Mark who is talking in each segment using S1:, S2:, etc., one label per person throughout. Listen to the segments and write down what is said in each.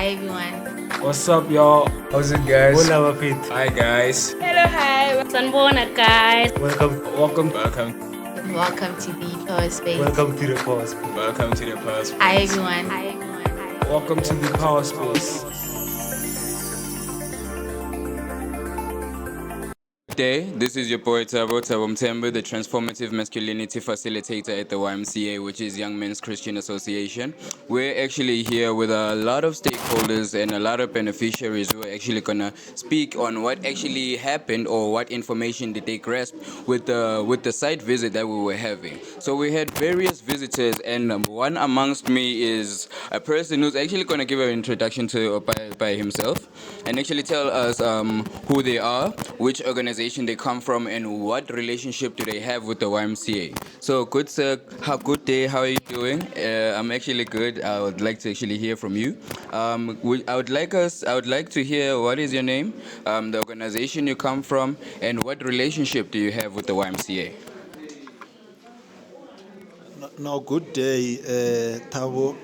S1: Hi everyone.
S2: What's up, y'all? How's it, guys?
S3: Hola, Wafit.
S2: Hi, guys.
S4: Hello, hi. Sanbona, guys.
S3: Welcome
S1: Welcome to the Power Space.
S3: to the pause.
S2: Welcome to the Power Space.
S1: Hi everyone. Hi everyone.
S2: Welcome to the Power Space.
S5: Day. This is your boy Tabo Mtembe, the Transformative Masculinity Facilitator at the YMCA, which is Young Men's Christian Association. We're actually here with a lot of stakeholders and a lot of beneficiaries who are actually gonna speak on what actually happened or what information did they grasp with the site visit that we were having. So we had various visitors, and one amongst me is a person who's actually gonna give an introduction to by himself and actually tell us who they are, which organization they come from, and what relationship do they have with the YMCA. So, good sir, good day. How are you doing? I'm actually good. I would like to actually hear from you. I would like to hear what is your name, the organization you come from, and what relationship do you have with the YMCA.
S6: No, good day, Tabo.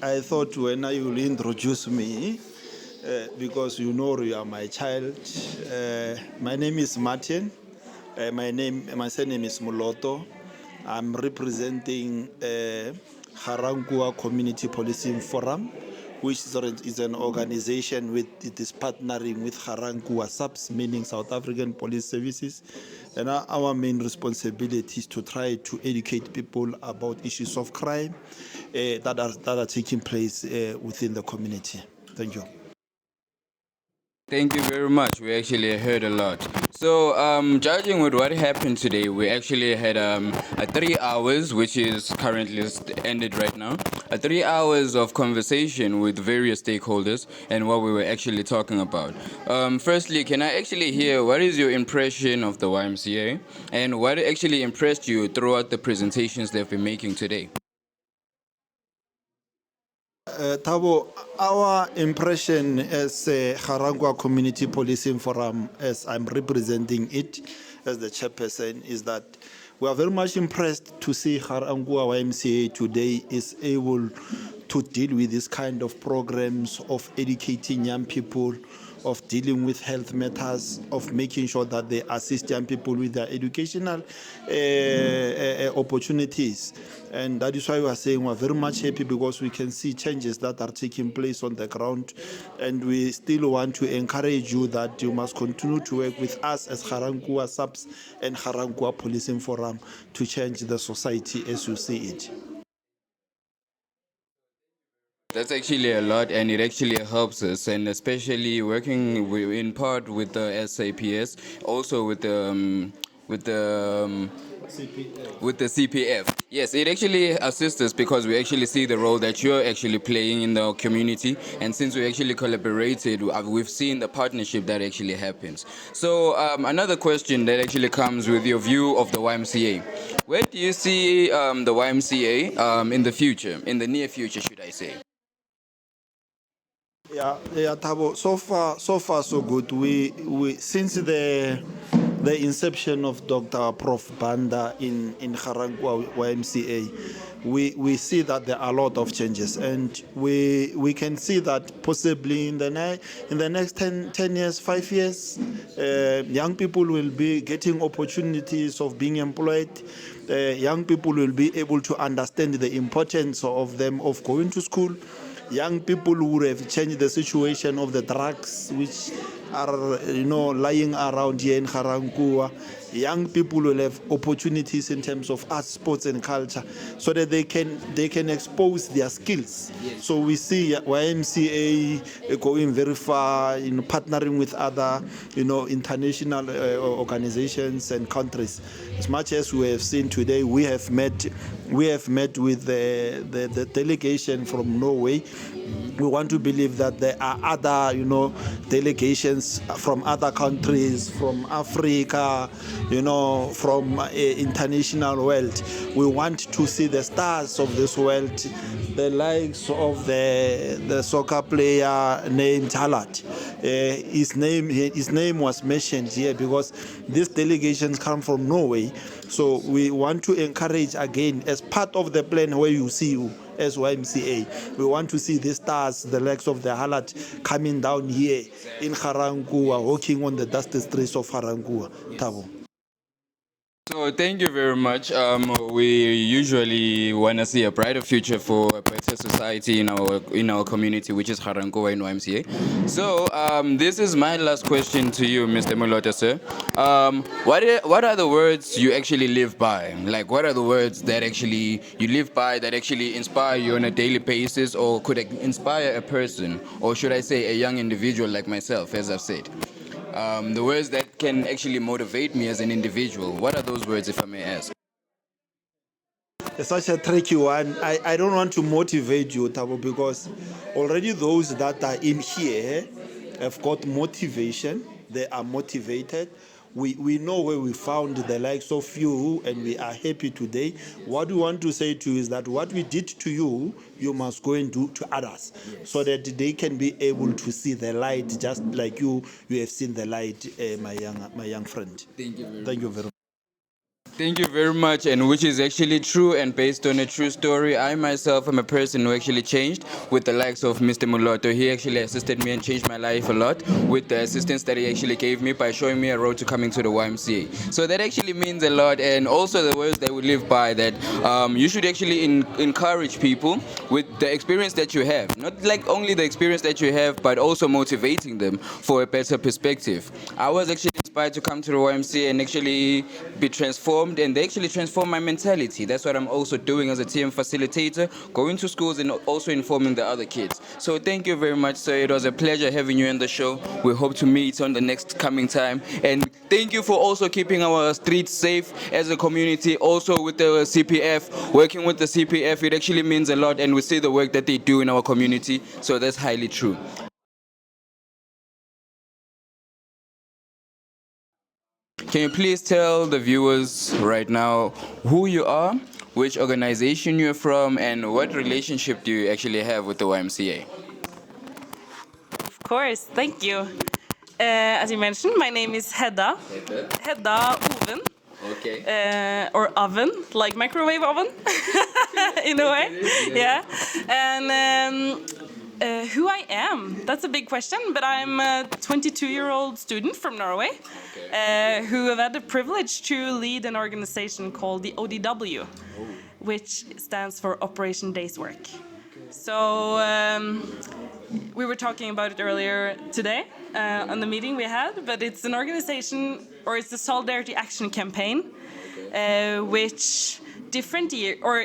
S6: I thought when you will introduce me, because you know you are my child. My name is Martin. My surname is Muloto. I'm representing Ga-Rankuwa Community Policing Forum, which is an organization it is partnering with Ga-Rankuwa SAPS, meaning South African Police Services. And our main responsibility is to try to educate people about issues of crime that are taking place within the community. Thank you.
S5: Thank you very much. We actually heard a lot. So, judging with what happened today, we actually had a 3 hours, which is currently ended right now, a 3 hours of conversation with various stakeholders and what we were actually talking about. Firstly, can I actually hear what is your impression of the YMCA and what actually impressed you throughout the presentations they've been making today?
S6: Tabo, our impression as Ga-Rankuwa Community Policing Forum, as I'm representing it as the chairperson, is that we are very much impressed to see Ga-Rankuwa YMCA today is able to deal with this kind of programs of educating young people, of dealing with health matters, of making sure that they assist young people with their educational opportunities. And that is why we are saying we are very much happy, because we can see changes that are taking place on the ground. And we still want to encourage you that you must continue to work with us as Ga-Rankuwa SAPS and Ga-Rankuwa Policing Forum to change the society as you see it.
S5: That's actually a lot, and it actually helps us, and especially working in part with the SAPS, also with the CPF. Yes, it actually assists us because we actually see the role that you're actually playing in the community, and since we actually collaborated, we've seen the partnership that actually happens. So another question that actually comes with your view of the YMCA. Where do you see the YMCA in the future, in the near future, should I say?
S6: Yeah, Tabo. So far, so good. We since the inception of Dr. Prof. Banda in Ga-Rankuwa YMCA, we see that there are a lot of changes, and we can see that possibly in the next 10 years, 5 years, young people will be getting opportunities of being employed. Young people will be able to understand the importance of going to school. Young people would have changed the situation of the drugs which are lying around here in Ga-Rankuwa. Young people will have opportunities in terms of arts, sports, and culture, so that they can expose their skills. Yes. So we see YMCA going very far in partnering with other international organizations and countries. As much as we have seen today, we have met with the delegation from Norway. We want to believe that there are other delegations from other countries, from Africa, from international world. We want to see the stars of this world, the likes of the soccer player named Talat. His name was mentioned here because these delegations come from Norway. So we want to encourage again, as part of the plan where you see as YMCA. We want to see the stars, the legs of the Halat coming down here in Ga-Rankuwa, walking on the dusty streets of Ga-Rankuwa. Tabo.
S5: So thank you very much. We usually want to see a brighter future for a better society in our community, which is Ga-Rankuwa YMCA. So this is my last question to you, Mr. Mulota, sir. What are the words you actually live by? Like, what are the words that actually you live by that actually inspire you on a daily basis, or could inspire a person, or should I say, a young individual like myself, as I've said? The words that can actually motivate me as an individual. What are those words, if I may ask?
S6: It's such a tricky one. I don't want to motivate you, Tabo, because already those that are in here have got motivation. They are motivated. We know where we found the likes of you, and we are happy today. What we want to say to you is that what we did to you, you must go and do to others, so that they can be able to see the light, just like you have seen the light, my young friend.
S5: Thank you very
S6: Thank you very much.
S5: Thank you very much, and which is actually true and based on a true story. I myself am a person who actually changed with the likes of Mr. Muloto. He actually assisted me and changed my life a lot with the assistance that he actually gave me by showing me a road to coming to the YMCA. So that actually means a lot, and also the words that we live by, that you should actually encourage people with the experience that you have. Not like only the experience that you have, but also motivating them for a better perspective. I was actually inspired to come to the YMCA and actually be transformed, and they actually transform my mentality. That's what I'm also doing as a TM facilitator, going to schools and also informing the other kids. So thank you very much, sir. It was a pleasure having you on the show. We hope to meet on the next coming time. And thank you for also keeping our streets safe as a community. Also with the CPF, working with the CPF, it actually means a lot, and we see the work that they do in our community. So that's highly true. Can you please tell the viewers right now who you are, which organization you're from, and what relationship do you actually have with the YMCA?
S4: Of course, thank you. As you mentioned, my name is Hedda. Hedda Oven.
S5: Okay.
S4: Or oven, like microwave oven, in a way. Yeah. And who I am, that's a big question, but I'm a 22-year-old student from Norway who have had the privilege to lead an organization called the ODW, which stands for Operation Days Work. So we were talking about it earlier today on the meeting we had, but it's an organization, or it's a solidarity action campaign, which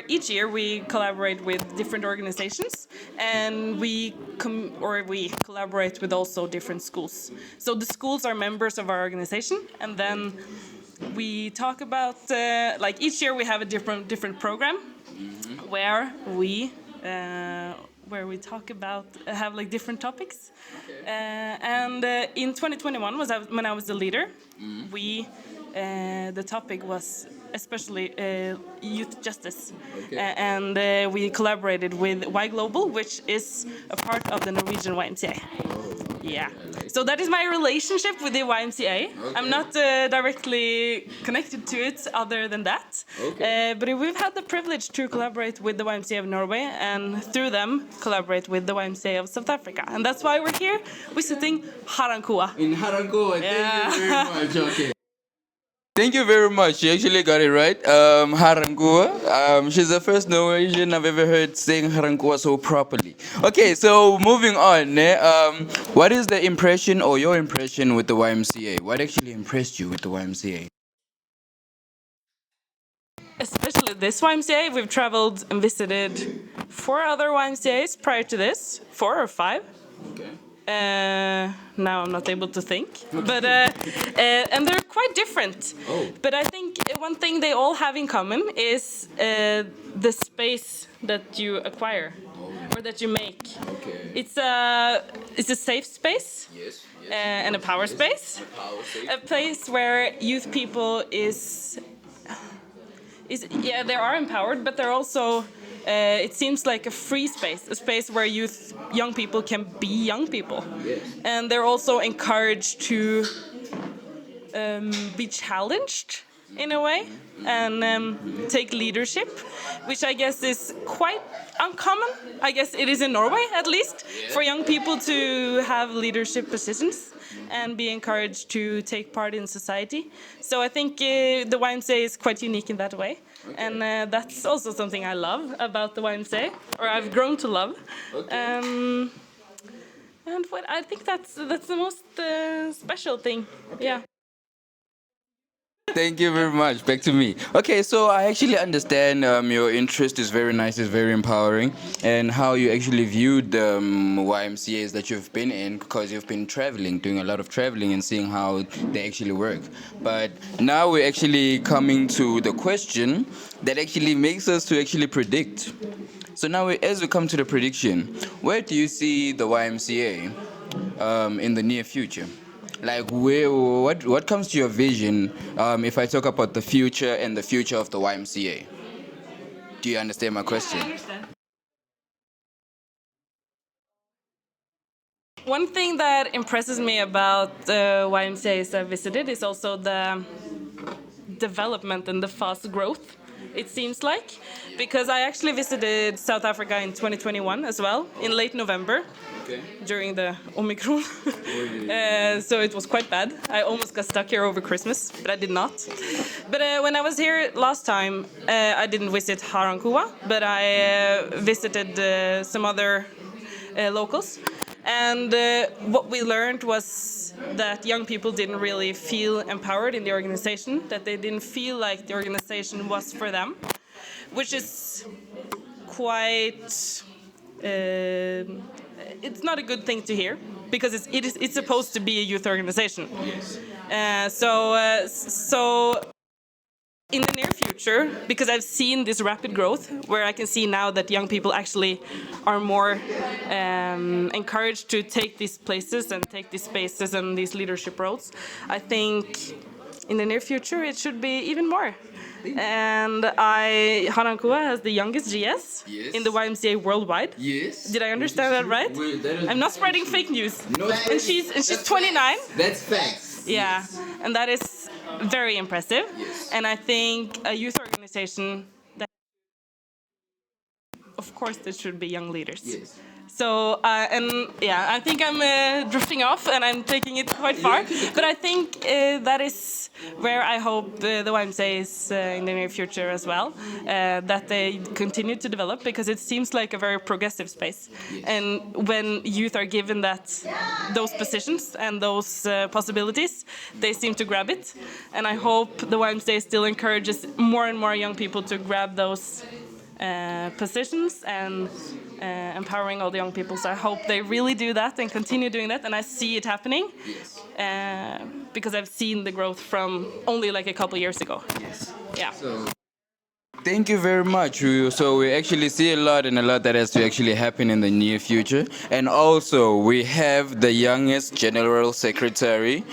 S4: each year we collaborate with different organizations, and we collaborate with also different schools. So the schools are members of our organization, and then we talk about like each year we have a different program where we talk about have like different topics. And in 2021 was when I was the leader. The topic was especially youth justice, and we collaborated with Y Global, which is a part of the Norwegian YMCA. Yeah, so that is my relationship with the YMCA. I'm not directly connected to it other than that, but we've had the privilege to collaborate with the YMCA of Norway, and through them collaborate with the YMCA of South Africa, and that's why we're here visiting Ga-Rnkuwa.
S5: In Ga-Rankuwa, thank you very much. Okay. Thank you very much. You actually got it right. Ga-Rankuwa. She's the first Norwegian I've ever heard saying Ga-Rankuwa so properly. Okay, so moving on. What is the impression or your impression with the YMCA? What actually impressed you with the YMCA?
S4: Especially this YMCA, we've traveled and visited 4 other YMCAs prior to this, 4 or 5. Okay. Now I'm not able to think, but and they're quite different. But I think one thing they all have in common is the space that you acquire or that you make. It's a safe space. Yes. And a power space. A place where youth people is they are empowered, but they're also it seems like a free space, a space where young people can be young people. Yes. And they're also encouraged to be challenged in a way and take leadership, which I guess is quite uncommon. I guess it is in Norway, at least, for young people to have leadership positions and be encouraged to take part in society. So I think the YMCA is quite unique in that way. And that's also something I love about the YMCA, or I've grown to love. And what I think that's the most special thing. Yeah.
S5: Thank you very much. Back to me. Okay, so I actually understand your interest is very nice, is very empowering, and how you actually viewed the YMCAs that you've been in, because you've been traveling, doing a lot of traveling, and seeing how they actually work. But now we're actually coming to the question that actually makes us to actually predict. So now, as we come to the prediction, where do you see the YMCA in the near future? Like, what comes to your vision if I talk about the future and the future of the YMCA? Do you understand my question?
S4: I understand. One thing that impresses me about the YMCAs I visited is also the development and the fast growth, it seems like. Because I actually visited South Africa in 2021 as well, in late November. Okay. During the Omicron. So it was quite bad. I almost got stuck here over Christmas, but I did not. But when I was here last time, I didn't visit Ga-Rnkuwa, but I visited some other locals. And what we learned was that young people didn't really feel empowered in the organization, that they didn't feel like the organization was for them, which is quite... it's not a good thing to hear, because it's supposed to be a youth organization. Yes. So in the near future, because I've seen this rapid growth, where I can see now that young people actually are more encouraged to take these places and take these spaces and these leadership roles, I think in the near future it should be even more. And Ga-Rankuwa has the youngest GS in the YMCA worldwide. Yes. Did I understand that right? I'm not spreading fake news. No, and she's 29.
S5: That's facts.
S4: Yeah, and that is very impressive. Yes. And I think a youth organization that, of course, there should be young leaders. Yes. So, I think I'm drifting off and I'm taking it quite far. But I think that is where I hope the YMCA is in the near future as well, that they continue to develop, because it seems like a very progressive space. Yes. And when youth are given those positions and those possibilities, they seem to grab it. And I hope the YMCA still encourages more and more young people to grab those positions and empowering all the young people. So I hope they really do that and continue doing that, and I see it happening. Yes. Because I've seen the growth from only like a couple years ago. Yes. Yeah. So,
S5: thank you very much. So we actually see a lot that has to actually happen in the near future. And also we have the youngest general secretary,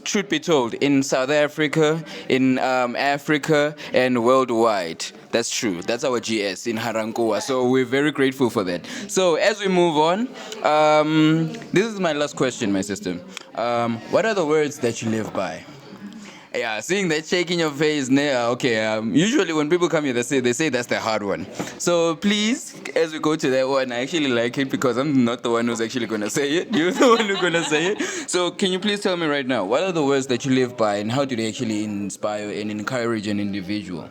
S5: truth be told, in South Africa, in Africa, and worldwide. That's true. That's our GS in Ga-Rankuwa. So we're very grateful for that. So as we move on, this is my last question, my sister. What are the words that you live by? Yeah, seeing that shake in your face, okay. Usually when people come here, they say that's the hard one. So please, as we go to that one, I actually like it because I'm not the one who's actually gonna say it. You're the one who's gonna say it. So can you please tell me right now, what are the words that you live by, and how do they actually inspire and encourage an individual?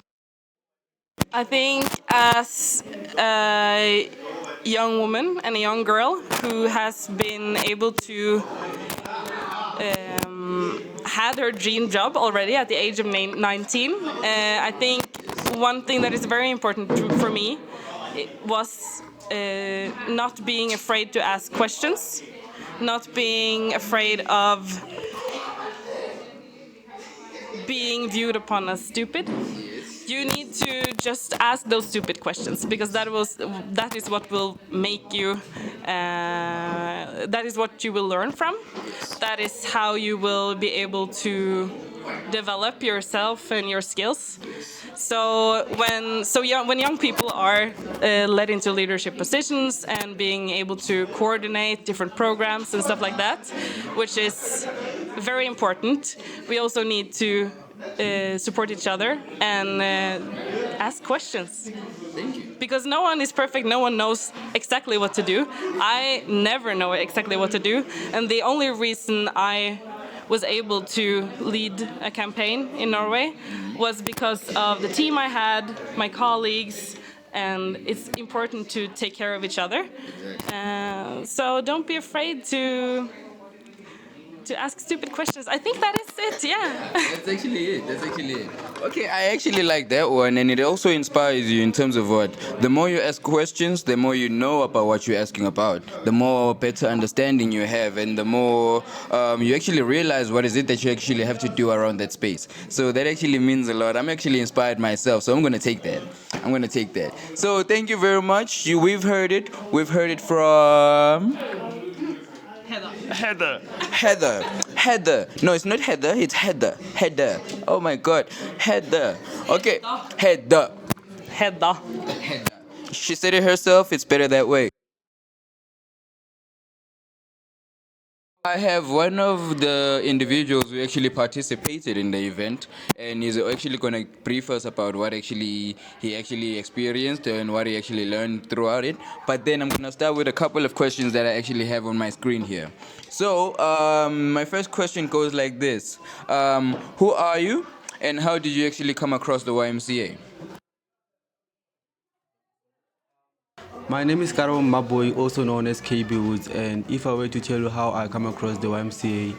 S4: I think as a young woman and a young girl who has been able to had her dream job already at the age of 19, I think one thing that is very important for me was not being afraid to ask questions, not being afraid of being viewed upon as stupid. You need to just ask those stupid questions, because that is what will make you, that is what you will learn from. That is how you will be able to develop yourself and your skills. So when young people are led into leadership positions and being able to coordinate different programs and stuff like that, which is very important, we also need to support each other and ask questions. Because no one is perfect, no one knows exactly what to do. I never know exactly what to do, and the only reason I was able to lead a campaign in Norway was because of the team I had, my colleagues, and it's important to take care of each other. So don't be afraid to ask stupid questions. I think that is it, yeah.
S5: That's actually it. That's actually it. Okay, I actually like that one, and it also inspires you in terms of what? The more you ask questions, the more you know about what you're asking about, the more better understanding you have, and the more you actually realize what is it that you actually have to do around that space. So that actually means a lot. I'm actually inspired myself, so I'm gonna take that. I'm gonna take that. So thank you very much. We've heard it. We've heard it from. Heather. No, it's not Heather, it's Heather. Oh my god. Heather. Okay. Heather. She said it herself, it's better that way. I have one of the individuals who actually participated in the event, and he's actually going to brief us about what actually he actually experienced and what he actually learned throughout it. But then I'm going to start with a couple of questions that I actually have on my screen here. So my first question goes like this. Who are you, and how did you actually come across the YMCA?
S3: My name is Ga-Rankuwa Maboy, also known as KB Woods, and if I were to tell you how I come across the YMCA,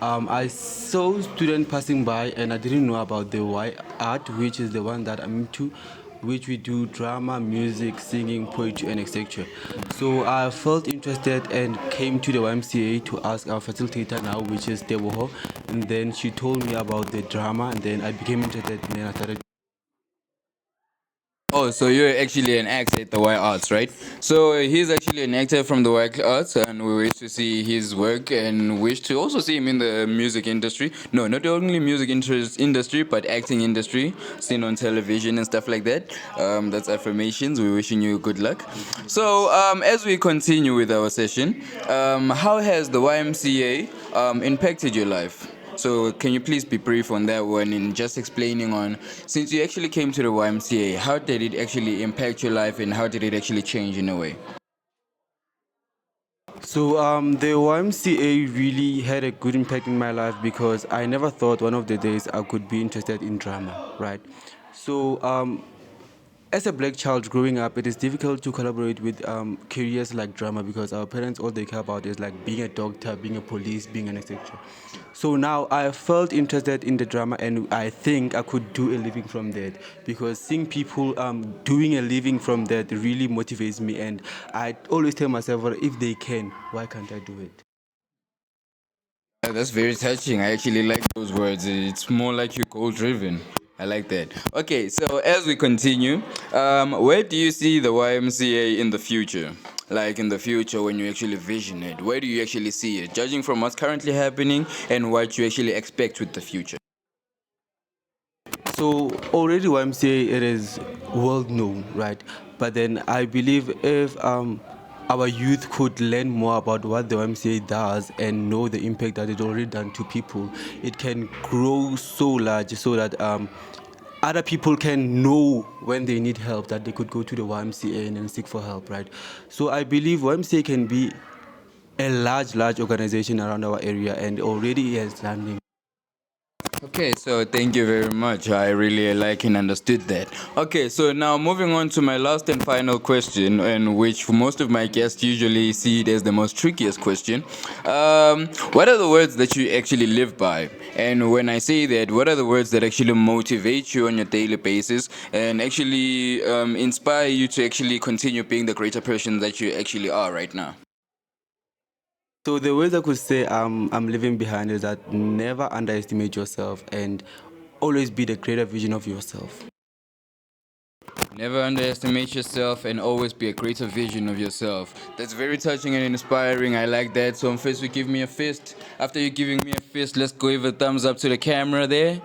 S3: I saw students passing by and I didn't know about the Y art, which is the one that I'm into, which we do drama, music, singing, poetry, and etc. So I felt interested and came to the YMCA to ask our facilitator now, which is Teboho, and then she told me about the drama, and then I became interested, and then I started.
S5: Oh, so you're actually an actor at the Y Arts, right? So he's actually an actor from the Y Arts, and we wish to see his work and wish to also see him in the music industry. No, not only music industry, but acting industry, seen on television and stuff like that. That's affirmations. We're wishing you good luck. So as we continue with our session, how has the YMCA impacted your life? So can you please be brief on that one and just explaining on, since you actually came to the YMCA, how did it actually impact your life and how did it actually change in a way?
S3: So the YMCA really had a good impact in my life because I never thought one of the days I could be interested in drama, right? So as a black child growing up, it is difficult to collaborate with careers like drama because our parents, all they care about is like being a doctor, being a police, being an etc. So now I felt interested in the drama and I think I could do a living from that because seeing people doing a living from that really motivates me, and I always tell myself, well, if they can, why can't I do it?
S5: That's very touching. I actually like those words. It's more like you're goal driven. I like that. Okay, so as we continue, where do you see the YMCA in the future? Like in the future, when you actually vision it, where do you actually see it? Judging from what's currently happening and what you actually expect with the future.
S3: So already YMCA, it is world known, right? But then I believe if our youth could learn more about what the YMCA does and know the impact that it's already done to people, it can grow so large so that other people can know when they need help that they could go to the YMCA and then seek for help, right? So I believe YMCA can be a large organization around our area and already has done.
S5: Okay, so thank you very much. I really like and understood that. Okay, so now moving on to my last and final question, and which most of my guests usually see it as the most trickiest question. What are the words that you actually live by? And when I say that, what are the words that actually motivate you on your daily basis and actually inspire you to actually continue being the greater person that you actually are right now?
S3: So the words I could say I'm leaving behind is that never underestimate yourself and always be the greater vision of yourself.
S5: Never underestimate yourself and always be a greater vision of yourself. That's very touching and inspiring. I like that. So first, we give me a fist. After you giving me a fist, let's go give a thumbs up to the camera there.